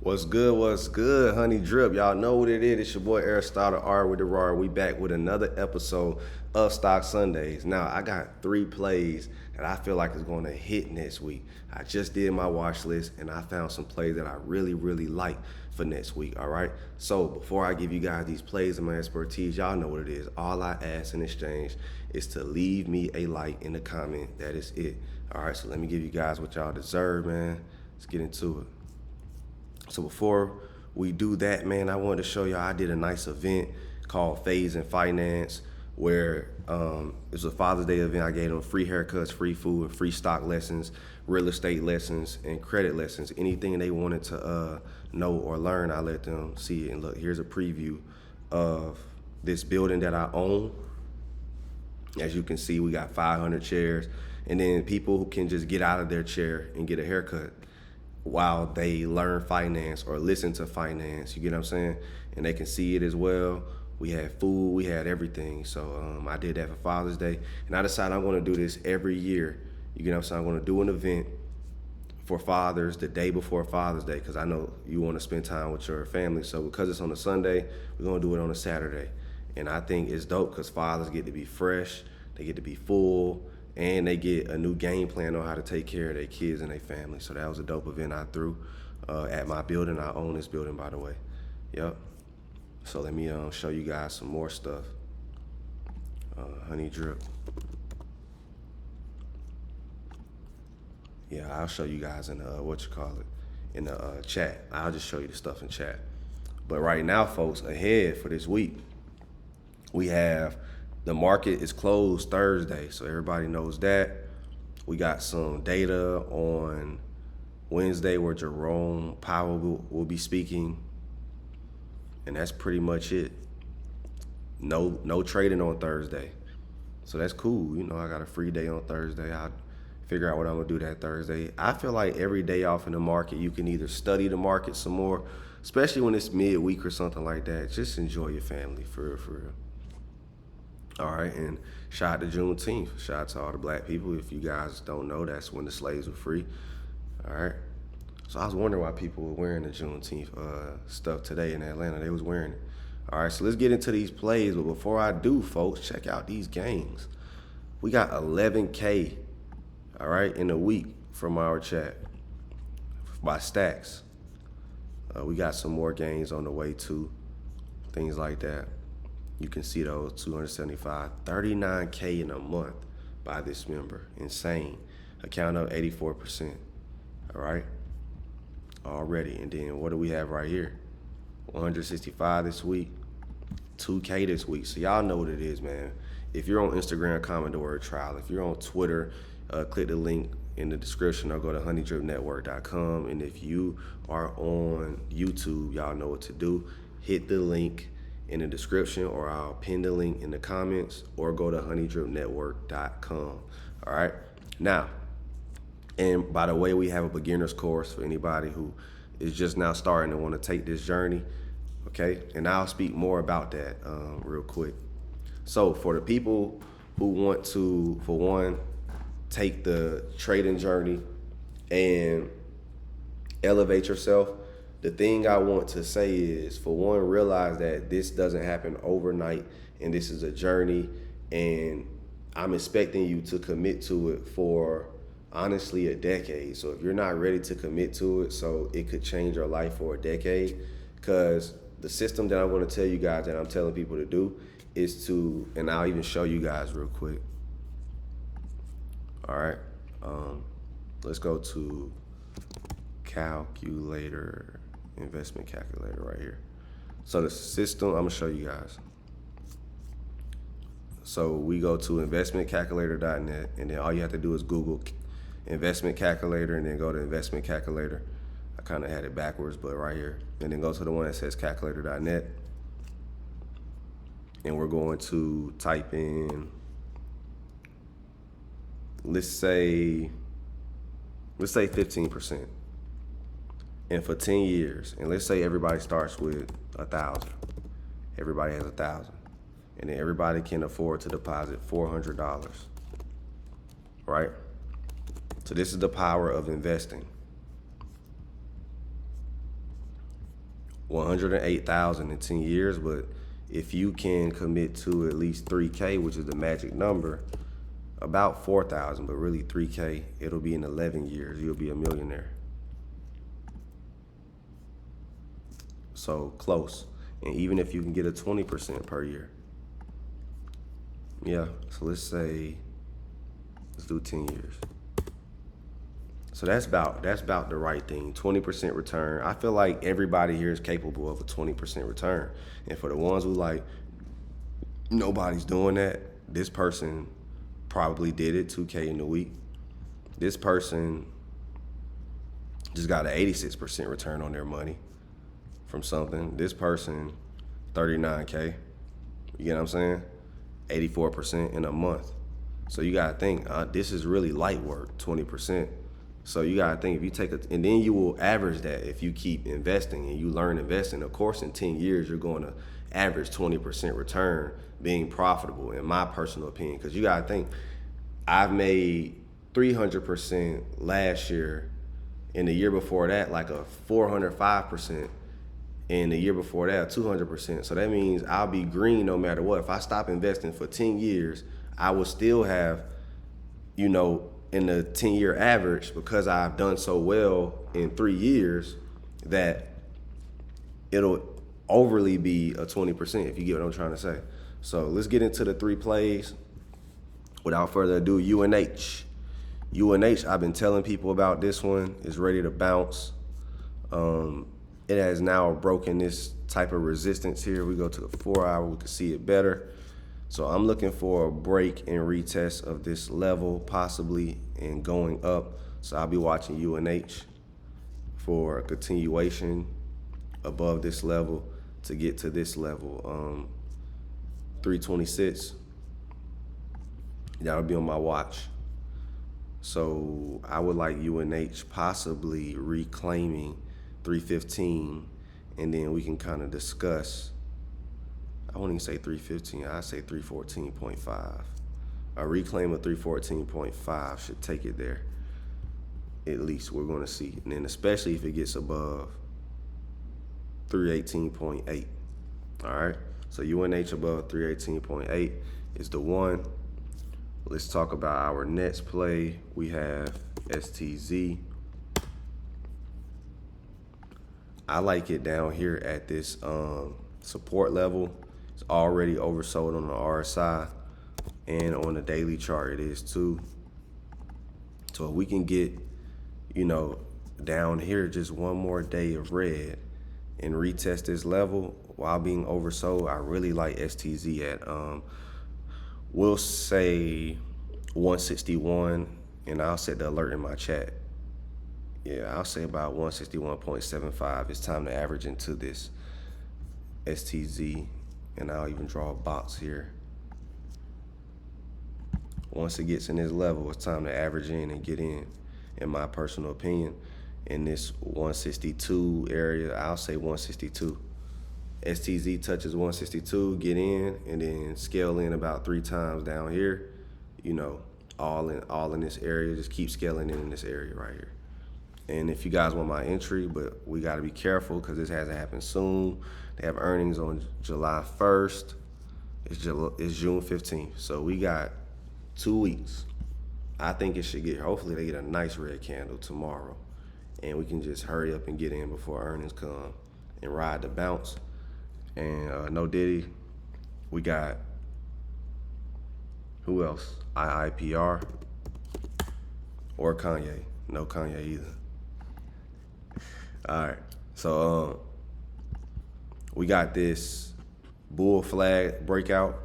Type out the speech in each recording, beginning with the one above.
What's good, Honey Drip? Y'all know what it is. It's your boy Aristotle R with the RAR. We back with another episode of Stock Sundays. Now, I got 3 plays that I feel like is going to hit next week. I just did my watch list and I found some plays that I really like for next week, all right? So before I give you guys these plays and my expertise, y'all know what it is. All I ask in exchange is to leave me a like in the comment. That is it. All right, so let me give you guys what y'all deserve, man. Let's get into it. So before we do that, man, I wanted to show y'all I did a nice event called Phase in Finance where it was a Father's Day event. I gave them free haircuts, free food, free stock lessons, real estate lessons, and credit lessons. Anything they wanted to know or learn, I let them see it. And look, here's a preview of this building that I own. As you can see, we got 500 chairs. And then people who can just get out of their chair and get a haircut while they learn finance or listen to finance, you get what I'm saying? And they can see it as well. We had food, we had everything. So I did that for Father's Day. And I decided I'm gonna do this every year. You get what I'm saying? I'm gonna do an event for fathers the day before Father's Day because I know you wanna spend time with your family. So because it's on a Sunday, we're gonna do it on a Saturday. And I think it's dope because fathers get to be fresh, they get to be full, and they get a new game plan on how to take care of their kids and their family. So that was a dope event I threw at my building. I own this building, by the way. Yep. So let me show you guys some more stuff. Honey Drip. Yeah, I'll show you guys in in the chat. I'll just show you the stuff in chat. But right now, folks, ahead for this week, we have the market is closed Thursday, so everybody knows that. We got some data on Wednesday where Jerome Powell will be speaking, and that's pretty much it. No trading on Thursday, so that's cool. You know, I got a free day on Thursday. I'll figure out what I'm gonna do that Thursday. I feel like every day off in the market, you can either study the market some more, especially when it's midweek or something like that. Just enjoy your family, for real. All right, and shout out to Juneteenth. Shout out to all the black people. If you guys don't know, that's when the slaves were free. All right. So I was wondering why people were wearing the Juneteenth stuff today in Atlanta. They was wearing it. All right, so let's get into these plays. But before I do, folks, check out these games. We got 11K, all right, in a week from our chat by stacks. We got some more gains on the way too, things like that. You can see those 275, 39K in a month by this member. Insane. Account up 84%. All right. Already. And then what do we have right here? 165 this week, 2K this week. So y'all know what it is, man. If you're on Instagram, comment the word trial. If you're on Twitter, click the link in the description or go to honeydripnetwork.com. And if you are on YouTube, y'all know what to do. Hit the link in the description, or I'll pin the link in the comments, or go to honeydripnetwork.com. All right. Now, and by the way, we have a beginner's course for anybody who is just now starting to want to take this journey. Okay. And I'll speak more about that real quick. So for the people who want to, for one, take the trading journey and elevate yourself, the thing I want to say is, for one, realize that this doesn't happen overnight and this is a journey, and I'm expecting you to commit to it for honestly a decade. So if you're not ready to commit to it, so it could change your life for a decade, because the system that I'm going to tell you guys that I'm telling people to do is to, and I'll even show you guys real quick. All right. Let's go to calculator. Investment calculator right here. So the system, I'm gonna show you guys. So we go to investmentcalculator.net, and then all you have to do is Google investment calculator and then go to investment calculator. I kind of had it backwards, but right here. And then go to the one that says calculator.net. And we're going to type in, let's say 15%. And for 10 years, and let's say everybody starts with 1,000. Everybody has 1,000. And then everybody can afford to deposit $400, right? So this is the power of investing. 108,000 in 10 years, but if you can commit to at least 3K, which is the magic number, about 4,000, but really 3K, it'll be in 11 years. You'll be a millionaire. So close. And even if you can get a 20% per year. Yeah, so let's do 10 years. So that's about the right thing. 20% return. I feel like everybody here is capable of a 20% return. And for the ones who like nobody's doing that, this person probably did it, 2K in a week. This person just got an 86% return on their money from something. This person, 39K. You get what I'm saying? 84% in a month. So you gotta think, this is really light work, 20%. So you gotta think, if you take and then you will average that if you keep investing and you learn investing. Of course, in 10 years, you're going to average 20% return being profitable, in my personal opinion. Because you gotta think, I've made 300% last year, and the year before that, like a 405%, and the year before that, 200%. So that means I'll be green no matter what. If I stop investing for 10 years, I will still have, in the 10-year average, because I've done so well in 3 years, that it'll overly be a 20%, if you get what I'm trying to say. So let's get into the 3 plays. Without further ado, UNH. UNH, I've been telling people about this one. It's ready to bounce. It has now broken this type of resistance here. We go to the 4 hour, we can see it better. So I'm looking for a break and retest of this level, possibly, and going up. So I'll be watching UNH for a continuation above this level to get to this level, 326. That'll be on my watch. So I would like UNH possibly reclaiming 315, and then we can kind of discuss. I won't even say 315, I say 314.5. A reclaim of 314.5 should take it there. At least we're going to see. And then especially if it gets above 318.8. All right. So UNH above 318.8 is the one. Let's talk about our next play. We have STZ. I like it down here at this support level. It's already oversold on the RSI, and on the daily chart it is too. So if we can get, down here just one more day of red and retest this level while being oversold, I really like STZ at, we'll say 161, and I'll set the alert in my chat. Yeah, I'll say about 161.75. It's time to average into this STZ, and I'll even draw a box here. Once it gets in this level, it's time to average in and get in my personal opinion. In this 162 area, I'll say 162. STZ touches 162, get in, and then scale in about 3 times down here. All in this area. Just keep scaling in this area right here. And if you guys want my entry, but we got to be careful because this hasn't happened soon. They have earnings on July 1st. It's June 15th. So we got 2 weeks. I think it should hopefully they get a nice red candle tomorrow. And we can just hurry up and get in before earnings come and ride the bounce. And no Diddy. We got, who else? IIPR or Kanye. No Kanye either. All right, so we got this bull flag breakout.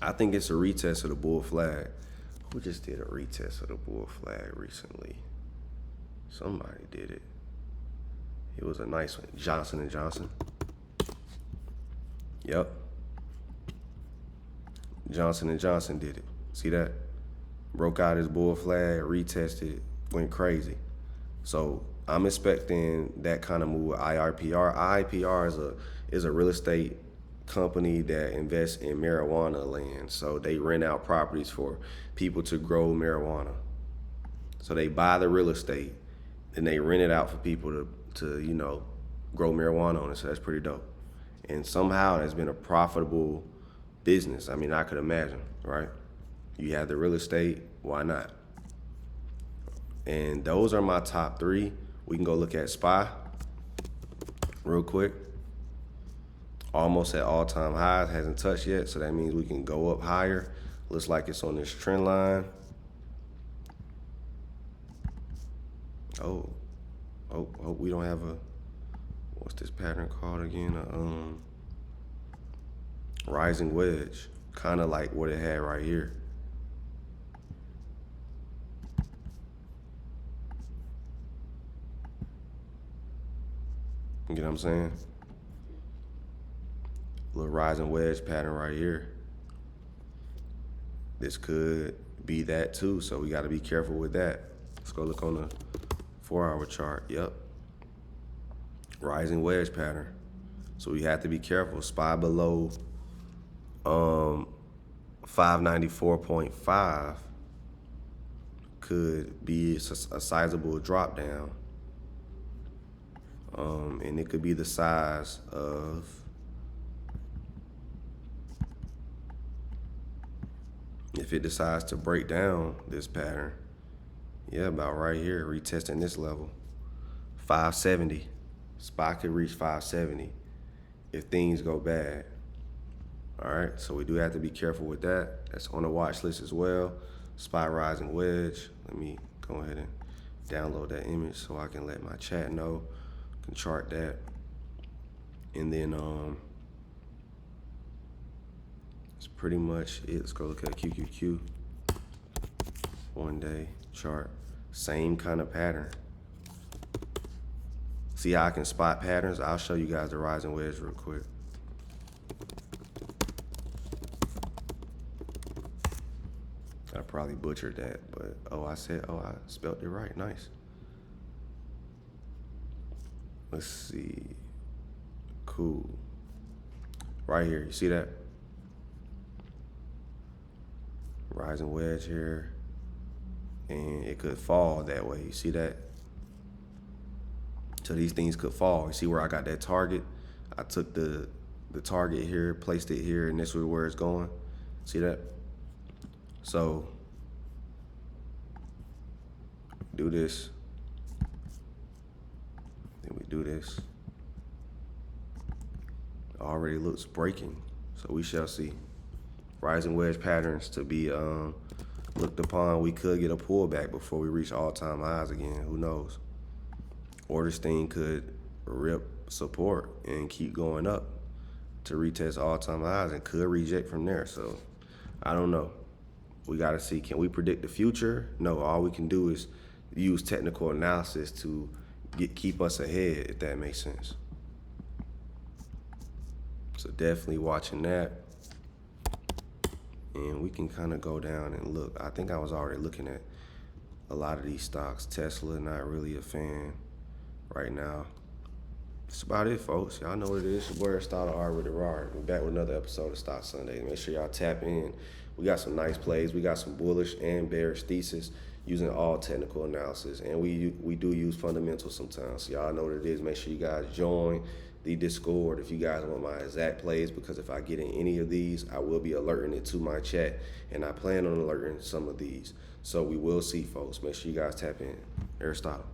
I think it's a retest of the bull flag. Who just did a retest of the bull flag recently? Somebody did it. It was a nice one. Johnson & Johnson. Yep. Johnson & Johnson did it. See that? Broke out his bull flag, retested, went crazy. So I'm expecting that kind of move with IIPR. IIPR is a real estate company that invests in marijuana land. So they rent out properties for people to grow marijuana. So they buy the real estate and they rent it out for people to grow marijuana on it, so that's pretty dope. And somehow that's been a profitable business. I mean, I could imagine, right? You have the real estate, why not? And those are my top three. We can go look at SPY real quick. Almost at all-time highs, hasn't touched yet, so that means we can go up higher. Looks like it's on this trend line. Oh, we don't have a, what's this pattern called again? Rising wedge, kind of like what it had right here. You get what I'm saying? Little rising wedge pattern right here. This could be that too, so we got to be careful with that. Let's go look on the 4-hour chart. Yep. Rising wedge pattern. So we have to be careful. SPY below 594.5 could be a sizable drop down. And it could be the size of if it decides to break down this pattern, yeah, about right here, retesting this level, 570. SPY could reach 570 if things go bad. All right, so we do have to be careful with that. That's on the watch list as well. SPY rising wedge. Let me go ahead and download that image so I can let my chat know. Can chart that. And then that's pretty much it. Let's go look at QQQ. 1 day chart. Same kind of pattern. See how I can spot patterns? I'll show you guys the rising wedge real quick. I probably butchered that, but I spelled it right. Nice. Let's see. Cool. Right here, you see that? Rising wedge here. And it could fall that way. You see that? So these things could fall. You see where I got that target? I took the target here, placed it here, and this is where it's going. See that? So do this. Then we do this. Already looks breaking, so we shall see. Rising wedge patterns to be looked upon. We could get a pullback before we reach all-time highs again. Who knows? Or this thing could rip support and keep going up to retest all-time highs and could reject from there. So I don't know. We got to see. Can we predict the future? No. All we can do is use technical analysis to keep us ahead, if that makes sense. So definitely watching that. And we can kind of go down and look. I think I was already looking at a lot of these stocks. Tesla, not really a fan right now. That's about it, folks. Y'all know what it is. Your boy Aristotle R with the RAR. We're back with another episode of Stock Sunday. Make sure y'all tap in. We got some nice plays. We got some bullish and bearish thesis using all technical analysis. And we do use fundamentals sometimes. So y'all know what it is. Make sure you guys join the Discord if you guys want my exact plays, because if I get in any of these, I will be alerting it to my chat, and I plan on alerting some of these. So we will see, folks. Make sure you guys tap in. Aristotle.